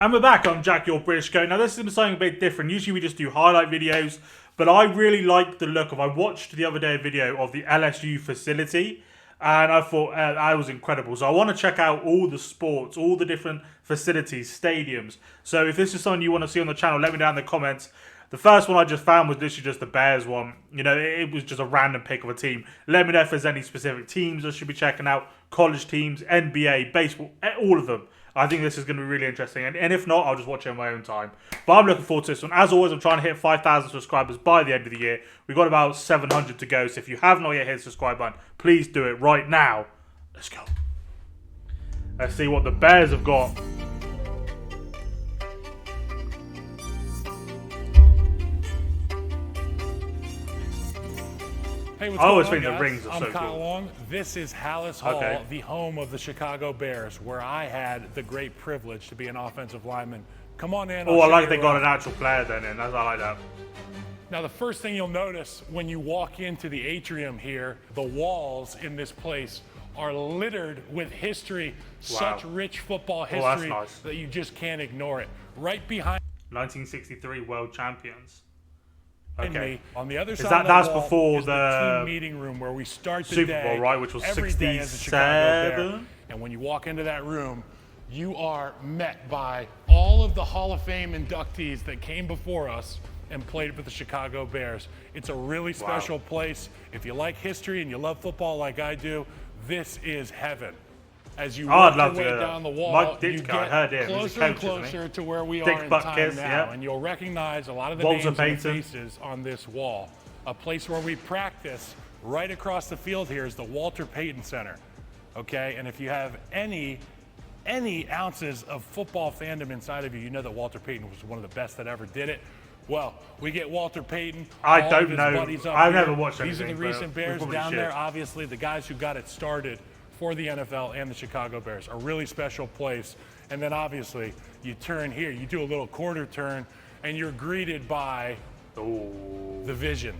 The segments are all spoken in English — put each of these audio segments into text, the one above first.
And we're back on Jack Your British Go. Now this is something a bit different. Usually we just do highlight videos, but I really like the look of. I watched the other day a video of the LSU facility, and I thought that was incredible. So I want to check out all the sports, all the different facilities, stadiums. So if this is something you want to see on the channel, let me know in the comments. The first one I just found was literally just the Bears one. You know, it was just a random pick of a team. Let me know if there's any specific teams I should be checking out. College teams, NBA, baseball, all of them. I think this is going to be really interesting. And if not, I'll just watch it on my own time. But I'm looking forward to this one. As always, I'm trying to hit 5,000 subscribers by the end of the year. We've got about 700 to go. So if you have not yet hit the subscribe button, please do it right now. Let's go. Let's see what the Bears have got. Hey, what's I always going think on, the guys? rings are I'm so Kyle cool. Long. This is Hallis Hall, Okay. the home of the Chicago Bears, where I had the great privilege to be an offensive lineman. Come on in. Oh, I like they they got an actual player then in. I like that. Now, the first thing you'll notice when you walk into the atrium here, the walls in this place are littered with history, such rich football history nice. that you just can't ignore it. Right behind 1963 world champions. me, Okay. on the other side that- of the that's wall before is the team meeting room where we start the Super day Bowl, right, which was every day as a Chicago Bear. 67? And when you walk into that room, you are met by all of the Hall of Fame inductees that came before us and played with the Chicago Bears. It's a really special place. If you like history and you love football like I do, this is heaven. As you I'd work love your to way do that. down the wall, Mike you Ditka, I heard him. get He's a closer and coach, isn't he? closer to where we Dick are in Butt time Kiss, now, yeah. and you'll recognize a lot of the Walter names and the Payton. faces on this wall. A place where we practice right across the field here is the Walter Payton Center. Okay, and if you have any ounces of football fandom inside of you, you know that Walter Payton was one of the best that ever did it. Well, we get Walter Payton. I all don't of his know. buddies up I've here. never watched These are the anything, but recent we Bears probably down should. there. Obviously, the guys who got it started for the NFL and the Chicago Bears. A really special place. And then obviously, you turn here, you do a little quarter turn, and you're greeted by the vision,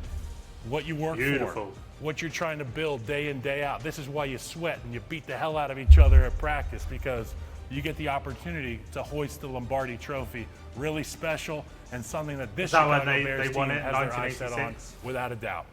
what you work Beautiful. for, what you're trying to build day in, day out. This is why you sweat and you beat the hell out of each other at practice, because you get the opportunity to hoist the Lombardi Trophy. Really special, and something that this Is that when Chicago Bears they won team it in has their eyes set on, 1986? without a doubt.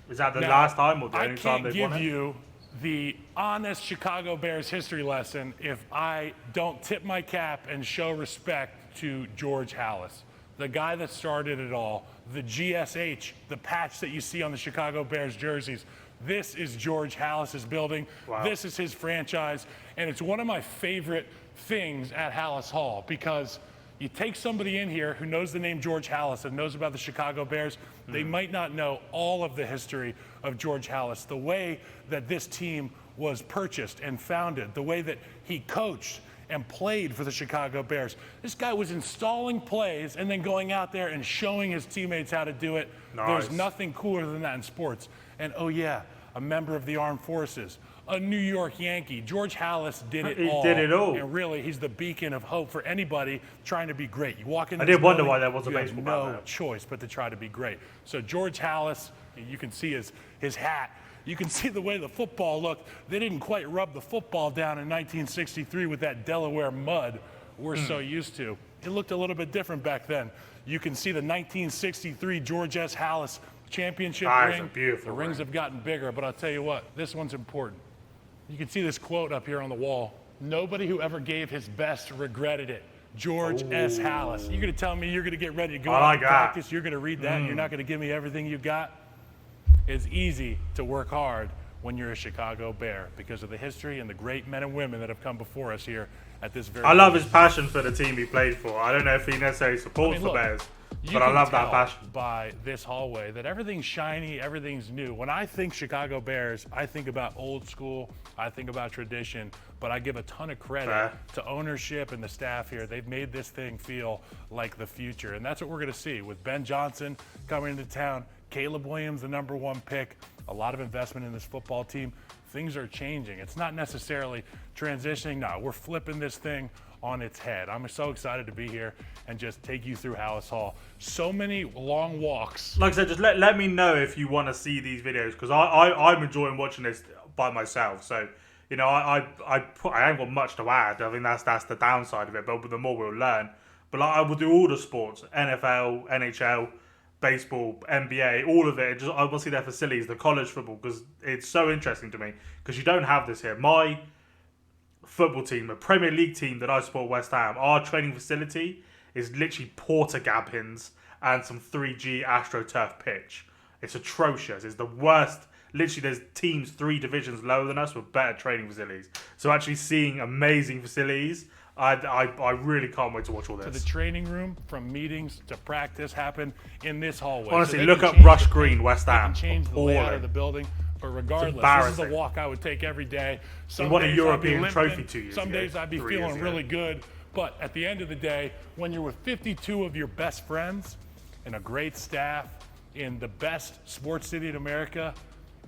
Is that the Now, last time or the I only time can't they've won give it? you the honest Chicago Bears history lesson if I don't tip my cap and show respect to George Hallis, the guy that started it all, the GSH, the patch that you see on the Chicago Bears jerseys. This is George Hallis's building. Wow. This is his franchise, and it's one of my favorite things at Hallis Hall, because you take somebody in here who knows the name George Hallis and knows about the Chicago Bears, they might not know all of the history of George Hallis, the way that this team was purchased and founded, the way that he coached and played for the Chicago Bears. This guy was installing plays and then going out there and showing his teammates how to do it. Nice. There's nothing cooler than that in sports. And oh yeah, a member of the armed forces, a New York Yankee. George Hallis did it He all. did it all. And really, he's the beacon of hope for anybody trying to be great. You walk in. I did wonder why there was a you have baseball no bat there. choice but to try to be great. So George Hallis, you can see his hat. You can see the way the football looked. They didn't quite rub the football down in 1963 with that Delaware mud we're so used to. It looked a little bit different back then. You can see the 1963 George S. Hallis championship That is a ring. beautiful The rings ring. have gotten bigger, but I'll tell you what, this one's important. You can see this quote up here on the wall. Nobody who ever gave his best regretted it. George S. Hallis. You're going to tell me you're going to get ready to go I out like to that. practice, you're going to read that, and you're not going to give me everything you got? It's easy to work hard when you're a Chicago Bear because of the history and the great men and women that have come before us here at this very I love his passion for the team he played for. I don't know if he necessarily supports the look, Bears, you but I can love that tell passion. by this hallway that everything's shiny, everything's new. When I think Chicago Bears, I think about old school, I think about tradition, but I give a ton of credit Fair. to ownership and the staff here. They've made this thing feel like the future, and that's what we're going to see with Ben Johnson coming into town, Caleb Williams, the #1 pick, a lot of investment in this football team. Things are changing. It's not necessarily transitioning. No, we're flipping this thing on its head. I'm so excited to be here and just take you through Hallis Hall. So many long walks. Like I said, just let me know if you want to see these videos, because I'm enjoying watching this by myself. So You know, I ain't got much to add. I think that's the downside of it. But the more we'll learn. But like, I will do all the sports: NFL, NHL, baseball, NBA, all of it. I want to see their facilities, the college football, because it's so interesting to me. Because you don't have this here. My football team, a Premier League team that I support, West Ham, our training facility is literally Portakabins and some 3G AstroTurf pitch. It's atrocious. It's the worst. Literally, there's teams 3 divisions lower than us with better training facilities. So actually seeing amazing facilities, I really can't wait to watch all this. To the training room, from meetings to practice, happen in this hallway. Honestly, so look up Rush Green, West Ham. They can change the layout of the building. But regardless, this is a walk I would take every day. We won a European trophy 2 years ago. Some days I'd be feeling really good. But at the end of the day, when you're with 52 of your best friends and a great staff in the best sports city in America,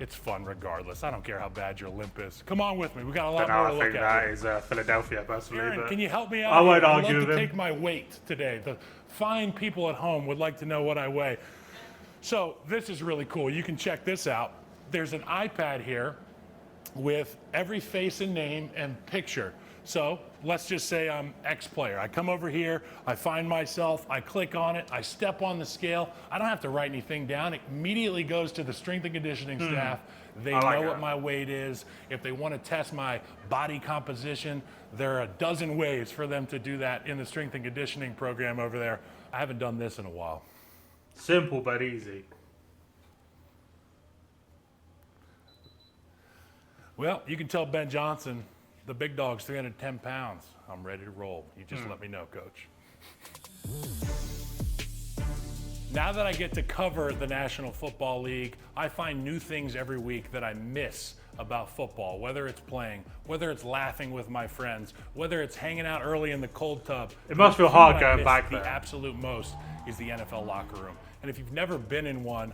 it's fun regardless. I don't care how bad your limp is. Come on with me. We got a lot more to look at. I think that is Philadelphia, personally. Aaron, can you help me out? I won't I'd argue love with to him. take my weight today. The fine people at home would like to know what I weigh. So this is really cool. You can check this out. There's an iPad here with every face and name and picture. So let's just say I'm X player. I come over here, I find myself, I click on it, I step on the scale. I don't have to write anything down. It immediately goes to the strength and conditioning staff. They know what my weight is. If they want to test my body composition, there are a dozen ways for them to do that in the strength and conditioning program over there. I haven't done this in a while. Simple but easy. Well, you can tell Ben Johnson, the big dog's 310 pounds. I'm ready to roll. You just let me know, Coach. Now that I get to cover the National Football League, I find new things every week that I miss about football, whether it's playing, whether it's laughing with my friends, whether it's hanging out early in the cold tub. It must feel hard going back there. The absolute most is the NFL locker room. And if you've never been in one,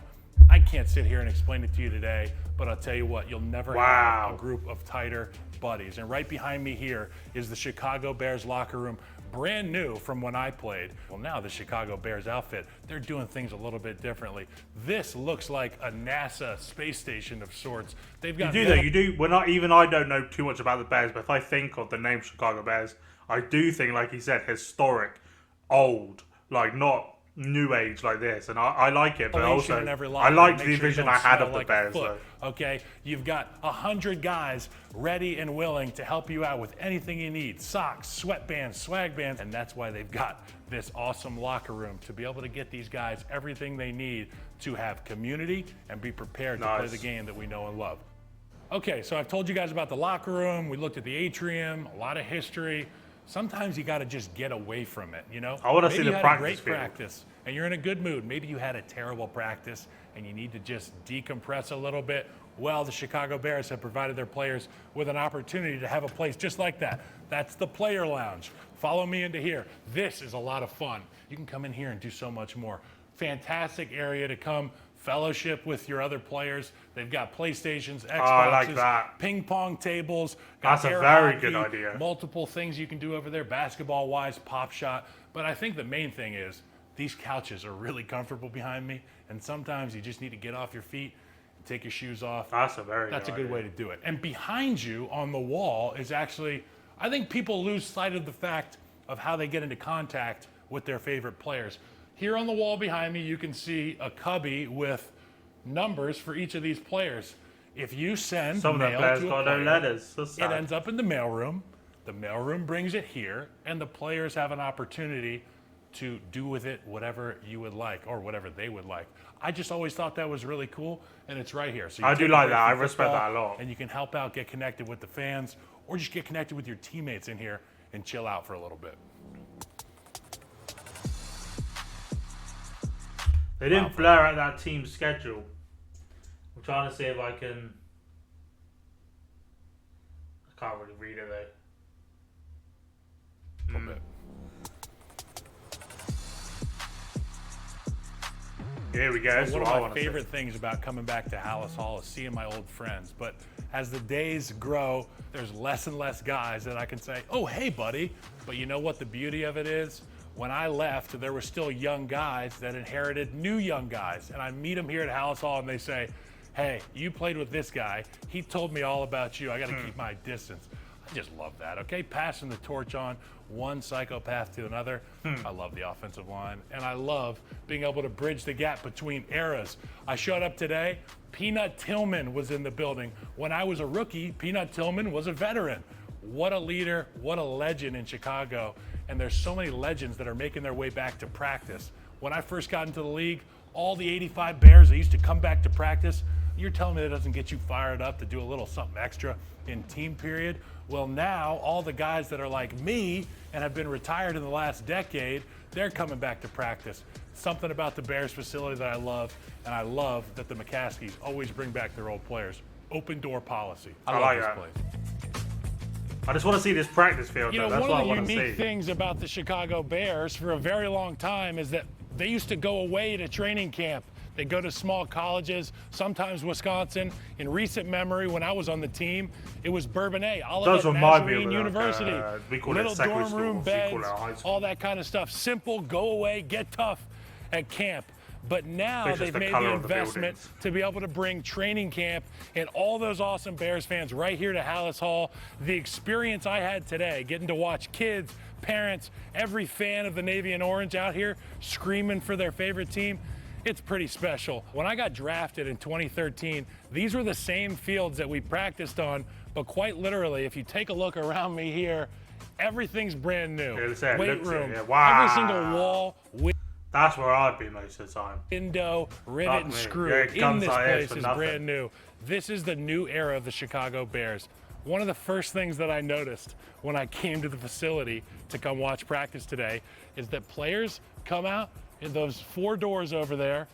I can't sit here and explain it to you today, but I'll tell you what, you'll never have a group of tighter buddies. And right behind me here is the Chicago Bears locker room, brand new from when I played. Well, now the Chicago Bears outfit, they're doing things a little bit differently. This looks like a NASA space station of sorts. They've got you do. I don't know too much about the Bears, but if I think of the name Chicago Bears, I do think, like he said, historic, old, like not new age like this, and I like it, but also I liked the vision I had of the Bears. Okay, you've got 100 guys ready and willing to help you out with anything you need: socks, sweatbands, swag bands, and that's why they've got this awesome locker room to be able to get these guys everything they need to have community and be prepared to play the game that we know and love. Okay, so I've told you guys about the locker room. We looked at the atrium, a lot of history. Sometimes you got to just get away from it, you know? I want to see the practice. Maybe you had a great practice and you're in a good mood. Maybe you had a terrible practice and you need to just decompress a little bit. Well, the Chicago Bears have provided their players with an opportunity to have a place just like that. That's the Player Lounge. Follow me into here. This is a lot of fun. You can come in here and do so much more. Fantastic area to come fellowship with your other players. They've got PlayStations, Xboxes, I like that. ping pong tables. That's a very good idea. Multiple things you can do over there, basketball-wise, pop shot. But I think the main thing is these couches are really comfortable behind me, and sometimes you just need to get off your feet and take your shoes off. That's a good way to do it. And behind you on the wall is actually, I think people lose sight of the fact of how they get into contact with their favorite players. Here on the wall behind me, you can see a cubby with numbers for each of these players. If you send some mail of the players to a got player, no letters. it ends up in the mailroom. The mailroom brings it here, and the players have an opportunity to do with it whatever you would like, or whatever they would like. I just always thought that was really cool, and it's right here. So I do like that. I respect that a lot. And you can help out, get connected with the fans, or just get connected with your teammates in here and chill out for a little bit. They didn't blur out that team's schedule. I'm trying to see if I can. I can't really read it though. A bit. Here we go. So one of my favorite things about coming back to Hallis Hall is seeing my old friends. But as the days grow, there's less and less guys that I can say, "Oh, hey, buddy." But you know what the beauty of it is? When I left, there were still young guys that inherited new young guys. And I meet them here at Hallis Hall and they say, hey, you played with this guy. He told me all about you. I got to keep my distance. I just love that, okay? Passing the torch on one psychopath to another. I love the offensive line, and I love being able to bridge the gap between eras. I showed up today. Peanut Tillman was in the building. When I was a rookie, Peanut Tillman was a veteran. What a leader, what a legend in Chicago. And there's so many legends that are making their way back to practice. When I first got into the league, all the 85 Bears that used to come back to practice, you're telling me that doesn't get you fired up to do a little something extra in team period? Well, now all the guys that are like me and have been retired in the last decade, they're coming back to practice. Something about the Bears facility that I love, and I love that the McCaskies always bring back their old players. Open door policy. I love this place. I just want to see this practice field. You know, That's one what of the I want to unique see. things about the Chicago Bears for a very long time is that they used to go away to training camp. They go to small colleges, sometimes Wisconsin. In recent memory, when I was on the team, it was Bourbonnais, Olivet Nazarene University. We call Little it secondary dorm room schools, beds, we call it high school. all that kind of stuff. Simple, go away, get tough at camp. But now It's just they've the made color the of the investment buildings. to be able to bring training camp and all those awesome Bears fans right here to Hallis Hall. The experience I had today, getting to watch kids, parents, every fan of the Navy and Orange out here screaming for their favorite team, it's pretty special. When I got drafted in 2013, these were the same fields that we practiced on, but quite literally, if you take a look around me here, everything's brand new. Weight room, wow. every single wall, That's where I've been most of the time. window, rivet, and screw Yeah, in this like place for is nothing. brand new. This is the new era of the Chicago Bears. One of the first things that I noticed when I came to the facility to come watch practice today is that players come out in those 4 doors over there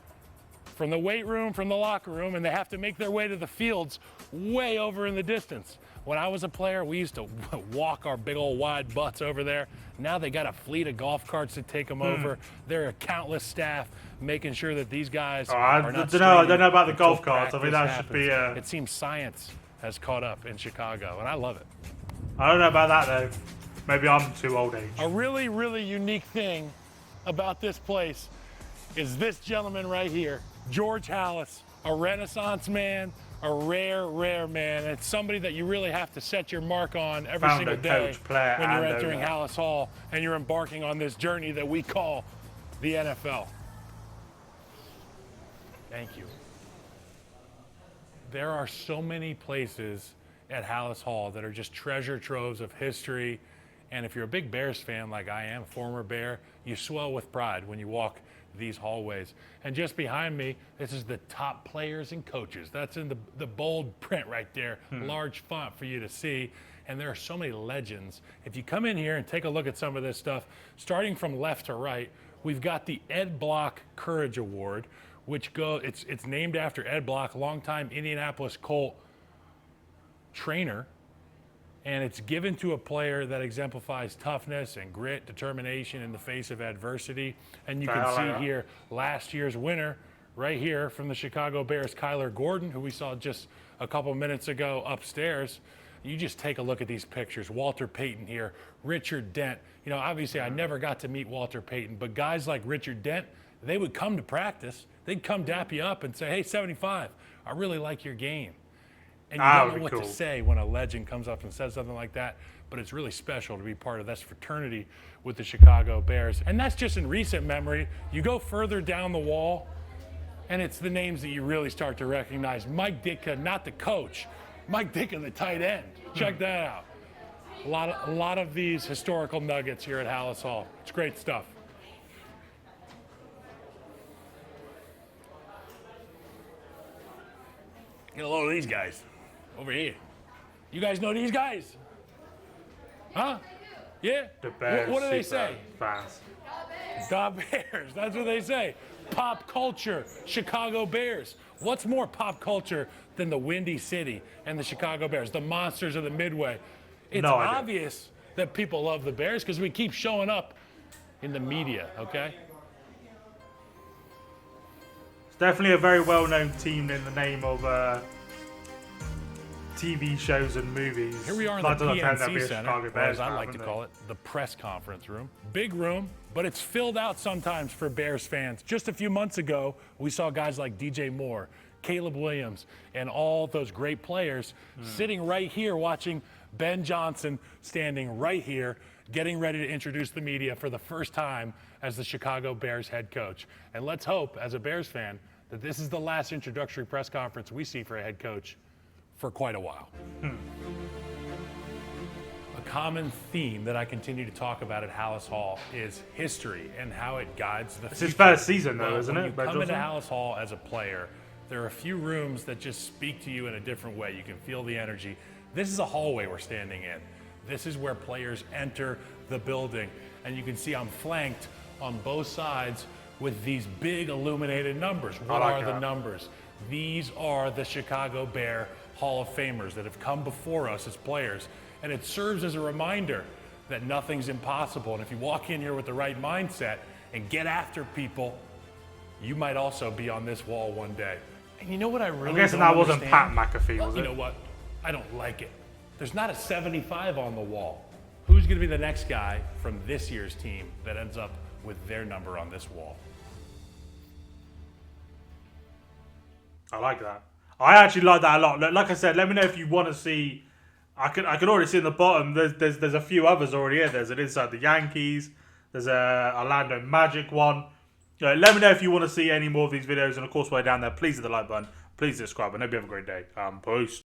from the weight room, from the locker room, and they have to make their way to the fields way over in the distance. When I was a player, we used to walk our big old wide butts over there. Now they got a fleet of golf carts to take them over. There are countless staff making sure that these guys I are not don't know. I don't know about the until golf carts. I mean, that practice should be. happens. It seems science has caught up in Chicago, and I love it. I don't know about that though. Maybe I'm too old age. A really, really unique thing about this place is this gentleman right here, George Hallis, a Renaissance man, a rare, rare man. And it's somebody that you really have to set your mark on every Founder, single day coach, player, when you're and entering owner. Hallis Hall and you're embarking on this journey that we call the NFL. Thank you. There are so many places at Hallis Hall that are just treasure troves of history. And if you're a big Bears fan like I am, a former Bear, you swell with pride when you walk these hallways. And just behind me, this is the top players and coaches. That's in the bold print right there, large font for you to see. And there are so many legends. If you come in here and take a look at some of this stuff, starting from left to right, we've got the Ed Block Courage Award, which it's named after Ed Block, longtime Indianapolis Colt trainer. And it's given to a player that exemplifies toughness and grit, determination in the face of adversity. And you can see here last year's winner right here from the Chicago Bears, Kyler Gordon, who we saw just a couple minutes ago upstairs. You just take a look at these pictures. Walter Payton here, Richard Dent. You know, obviously I never got to meet Walter Payton, but guys like Richard Dent, they would come to practice. They'd come dap you up and say, hey, 75, I really like your game. And you don't know what to say when a legend comes up and says something like that, but it's really special to be part of this fraternity with the Chicago Bears. And that's just in recent memory. You go further down the wall, and it's the names that you really start to recognize. Mike Ditka, not the coach. Mike Ditka, the tight end. Check that out. A lot of these historical nuggets here at Hallis Hall. It's great stuff. Get a load of these guys over here. You guys know these guys? Huh? Yeah? The Bears. What do they say? Fans. The Bears. That's what they say. Pop culture, Chicago Bears. What's more pop culture than the Windy City and the Chicago Bears, the monsters of the Midway? It's obvious that people love the Bears because we keep showing up in the media, okay? It's definitely a very well-known team in the name of TV shows and movies. Here we are in the PNC Center, or as I like to call it, the press conference room. Big room, but it's filled out sometimes for Bears fans. Just a few months ago, we saw guys like DJ Moore, Caleb Williams, and all those great players sitting right here watching Ben Johnson standing right here, getting ready to introduce the media for the first time as the Chicago Bears head coach. And let's hope, as a Bears fan, that this is the last introductory press conference we see for a head coach for quite a while. A common theme that I continue to talk about at Hallis Hall is history and how it guides the future. It's his first season, though, Well, isn't when it? you come into Hallis Hall as a player, there are a few rooms that just speak to you in a different way. You can feel the energy. This is a hallway we're standing in. This is where players enter the building. And you can see I'm flanked on both sides with these big illuminated numbers. What are the numbers? These are the Chicago Bear Hall of Famers that have come before us as players. And it serves as a reminder that nothing's impossible. And if you walk in here with the right mindset and get after people, you might also be on this wall one day. And you know what I really I'm guessing don't that wasn't Pat understand? McAfee, was it? You know what? I don't like it. There's not a 75 on the wall. Who's going to be the next guy from this year's team that ends up with their number on this wall? I like that. I actually like that a lot. Like I said, let me know if you want to see. I can already see in the bottom. There's a few others already here. There's an Inside the Yankees. There's a Orlando Magic one. Let me know if you want to see any more of these videos. And of course, while you're down there, please hit the like button. Please subscribe. And I hope you have a great day. Peace.